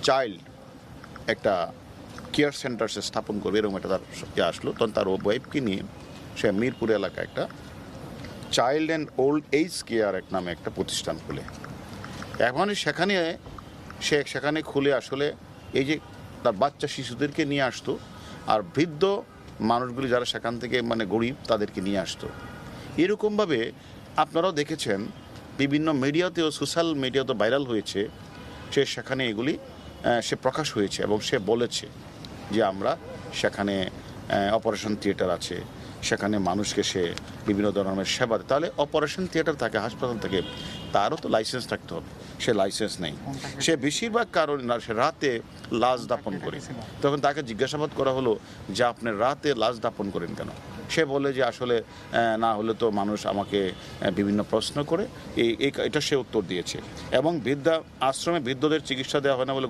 Child একটা care centre সে স্থাপন করবে, এরকম একটা তার আসলো। তখন তার ওয়াইফকে নিয়ে সে মিরপুর এলাকায় একটা child and old age care এক নামে একটা প্রতিষ্ঠান খুলে। এখন সেখানে খুলে আসলে এই যে তার বাচ্চা শিশুদেরকে নিয়ে আসতো, আর বৃদ্ধ মানুষগুলি যারা সেখান থেকে মানে গরিব তাদেরকে নিয়ে আসতো। এরকমভাবে আপনারাও দেখেছেন বিভিন্ন মিডিয়াতেও, সোশ্যাল মিডিয়াতেও ভাইরাল হয়েছে। সেখানে এগুলি সে প্রকাশ হয়েছে এবং সে বলেছে যে আমরা সেখানে অপারেশন থিয়েটার আছে, সেখানে মানুষকে সে বিভিন্ন ধরনের সেবা দেয়। তাহলে অপারেশন থিয়েটার থাকে, হাসপাতাল থাকে, তারও তো লাইসেন্স থাকতে হবে। সে লাইসেন্স নেই। সে বেশিরভাগ কারণ না, সে রাতে লাশ দাপন করে। তখন তাকে জিজ্ঞাসাবাদ করা হলো যে আপনি রাতে লাশ দাপন করেন কেন? সে বলে যে আসলে না হলে তো মানুষ আমাকে বিভিন্ন প্রশ্ন করে, এটা সে উত্তর দিয়েছে। এবং আশ্রমে বৃদ্ধদের চিকিৎসা দেওয়া হয় না বলে